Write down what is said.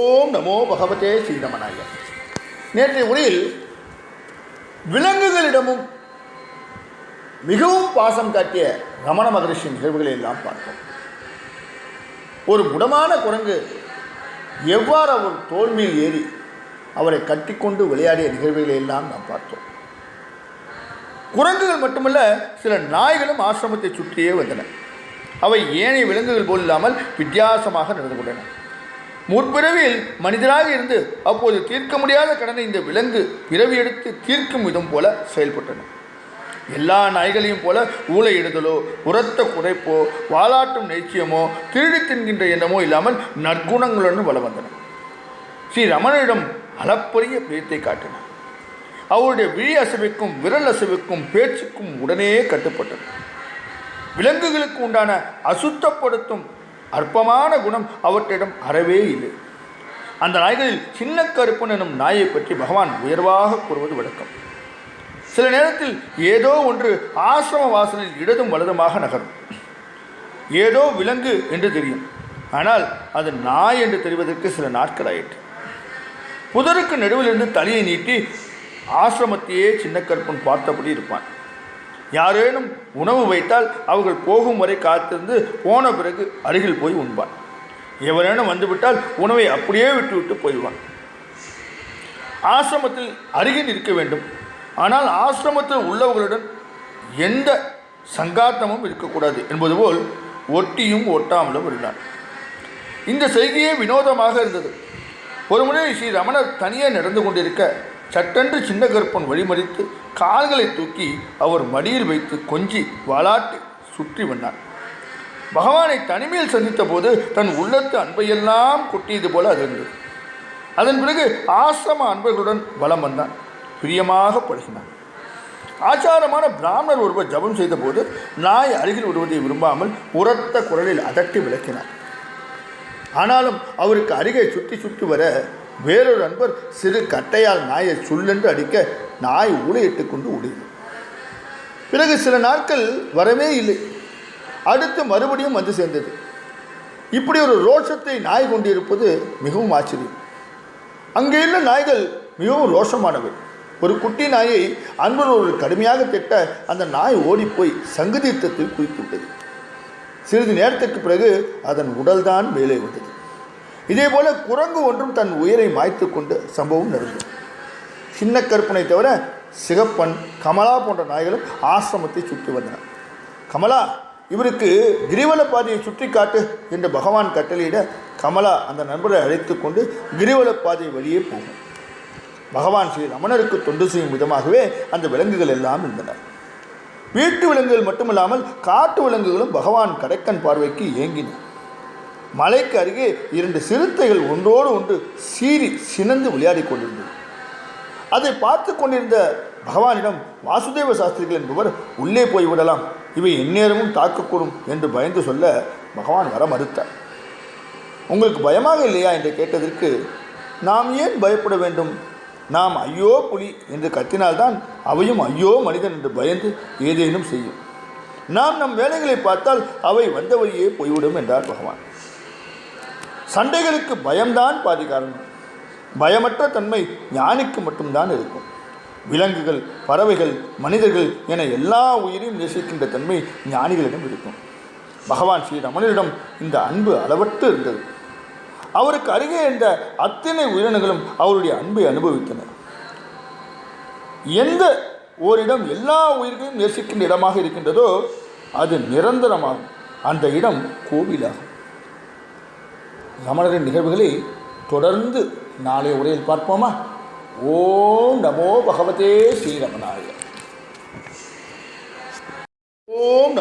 ஓம் நமோ பகவதே ஸ்ரீரமணாய. நேற்றைய உரையில் விலங்குகளிடமும் மிகவும் பாசம் காட்டிய ரமண மகரிஷி நிகழ்வுகளை எல்லாம் பார்த்தோம். ஒரு முடமான குரங்கு எவ்வாறு அவர் தோல் மேல் ஏறி அவரை கட்டிக்கொண்டு விளையாடிய நிகழ்வுகளை எல்லாம் நாம் பார்த்தோம். குரங்குகள் மட்டுமல்ல, சில நாய்களும் ஆசிரமத்தை சுற்றியே வந்தன. அவை ஏனைய விலங்குகள் போல் இல்லாமல் வித்தியாசமாக நடந்து கொண்டன. முற்பிறவியில் மனிதராக இருந்து அப்போது தீர்க்க முடியாத கடனை இந்த விலங்கு பிறவி எடுத்து தீர்க்கும் விதம் போல செயல்பட்டன. எல்லா நாய்களையும் போல ஊளையிடுதலோ, உரத்த குறைப்போ, வாலாட்டும் நெய்ச்சியமோ, திருடி தின்கின்ற எண்ணமோ இல்லாமல் நற்குணங்களுடன் வளம் வந்தன. ஸ்ரீ ரமணனிடம் அளப்பரிய பிரியத்தை காட்டின. அவருடைய விழி அசைவுக்கும் விரல் அசைவுக்கும் பேச்சுக்கும் உடனே கட்டுப்பட்டது. விலங்குகளுக்கு உண்டான அசுத்தப்படுத்தும் அற்பமான குணம் அவற்றிடம் அறவே இல்லை. அந்த நாய்களில் சின்ன கருப்பன் எனும் நாயை பற்றி பகவான் உயர்வாக கூறுவது வழக்கம். சில நேரத்தில் ஏதோ ஒன்று ஆசிரம வாசலில் இடதும் வலதுமாக நகரும். ஏதோ விலங்கு என்று தெரியும், ஆனால் அது நாய் என்று தெரிவதற்கு சில நாட்கள் ஆயிற்று. புதருக்கு நடுவிலிருந்து தலையை நீட்டி ஆசிரமத்தையே சின்ன கருப்பன் பார்த்தபடி இருப்பான். யாரேனும் உணவு வைத்தால் அவர்கள் போகும் வரை காத்திருந்து போன பிறகு அருகில் போய் உண்பான். எவரேனும் வந்துவிட்டால் உணவை அப்படியே விட்டுவிட்டு போய்வான். ஆசிரமத்தில் அருகில் இருக்க வேண்டும், ஆனால் ஆசிரமத்தில் உள்ளவர்களுடன் எந்த சங்காத்தமும் இருக்கக்கூடாது என்பது போல் ஒட்டியும் ஒட்டாமலும் இருந்தான். இந்த செய்கையே வினோதமாக இருந்தது. ஒருமுறை ஸ்ரீ ரமணர் தனியே நடந்து கொண்டிருக்க சட்டென்று சின்ன கருப்பன் வழிமறித்து கால்களை தூக்கி அவர் மடியில் வைத்து கொஞ்சி வாலாட்டி சுற்றி வந்தார். பகவானை தனிமையில் சந்தித்த போது தன் உள்ளத்து அன்பையெல்லாம் கொட்டியது போல அது இருந்தது. அதன் பிறகு ஆசிரம அன்பர்களுடன் வலம் வந்தான். பிரியமாக பழகினான். ஆச்சாரமான பிராமணர் ஒருவர் ஜபம் செய்த போது நாய் அருகில் விடுவதை விரும்பாமல் உரத்த குரலில் அதட்டி விளக்கினார். ஆனாலும் அவருக்கு அருகே சுற்றி சுற்றி வர வேறொரு அன்பர் சிறு கட்டையால் நாயை சுள்ளென்று அடிக்க நாய் ஊளையிட்டு கொண்டு ஓடியது. பிறகு சில நாட்கள் வரவே இல்லை. அடுத்து மறுபடியும் வந்து சேர்ந்தது. இப்படி ஒரு ரோஷத்தை நாய் கொண்டிருப்பது மிகவும் ஆச்சரியம். அங்கே உள்ள நாய்கள் மிகவும் ரோஷமானவை. ஒரு குட்டி நாயை அன்பர் ஒரு கடுமையாக திட்ட அந்த நாய் ஓடிப்போய் சங்கதீர்த்தத்தில் குளித்துவிட்டது. சிறிது நேரத்திற்கு பிறகு அதன் உடல்தான் மேலே வந்தது. இதேபோல குரங்கு ஒன்றும் தன் உயிரை மாய்த்து கொண்டு சம்பவம் நடந்தது. சின்ன கருப்பனை தவிர சிகப்பன், கமலா போன்ற நாய்களும் ஆசிரமத்தை சுற்றி வந்தன. கமலா, இவருக்கு கிரிவல பாதையை சுற்றி காட்டு என்று பகவான் கட்டளையிட கமலா அந்த நண்பரை அழைத்து கொண்டு கிரிவல பாதை வழியே போகும். பகவான் ஸ்ரீ ரமணருக்கு தொண்டு செய்யும் விதமாகவே அந்த விலங்குகள் எல்லாம் இருந்தன. வீட்டு விலங்குகள் மட்டுமில்லாமல் காட்டு விலங்குகளும் பகவான் கடைக்கன் பார்வைக்கு ஏங்கின. மலைக்கு அருகே 2 சிறுத்தைகள் ஒன்றோடு ஒன்று சீறி சினந்து விளையாடி கொண்டிருந்தது. அதை பார்த்து கொண்டிருந்த பகவானிடம் வாசுதேவ சாஸ்திரிகள் என்பவர் உள்ளே போய்விடலாம், இவை எந்நேரமும் தாக்கக்கூடும் என்று பயந்து சொல்ல பகவான் வர மறுத்தார். உங்களுக்கு பயமாக இல்லையா என்று கேட்டதற்கு, நாம் ஏன் பயப்பட வேண்டும்? நாம் ஐயோ புலி என்று கத்தினால்தான் அவையும் ஐயோ மனிதன் என்று பயந்து ஏதேனும் செய்யும். நாம் நம் வேலைகளை பார்த்தால் அவை வந்த வழியே போய்விடும் என்றார் பகவான். சண்டைகளுக்கு பயம்தான் பாதி காரணம். பயமற்ற தன்மை ஞானிக்கு மட்டும்தான் இருக்கும். விலங்குகள், பறவைகள், மனிதர்கள் என எல்லா உயிரையும் நேசிக்கின்ற தன்மை ஞானிகளிடம் இருக்கும். பகவான் ஸ்ரீ ரமணனிடம் இந்த அன்பு அளவற்று இருந்தது. அவருக்கு அருகே இருந்த அத்தனை உயிரினங்களும் அவருடைய அன்பை அனுபவித்தன. எந்த ஓரிடம் எல்லா உயிர்களையும் நேசிக்கின்ற இடமாக இருக்கின்றதோ அது நிரந்தரமாகும். அந்த இடம் கோவிலாகும். ரமணரின் நிகழ்வுகளை தொடர்ந்து நாளைய உரையில் பார்ப்போமா? ஓம் நமோ பகவதே ஸ்ரீரமணாய. ஓம்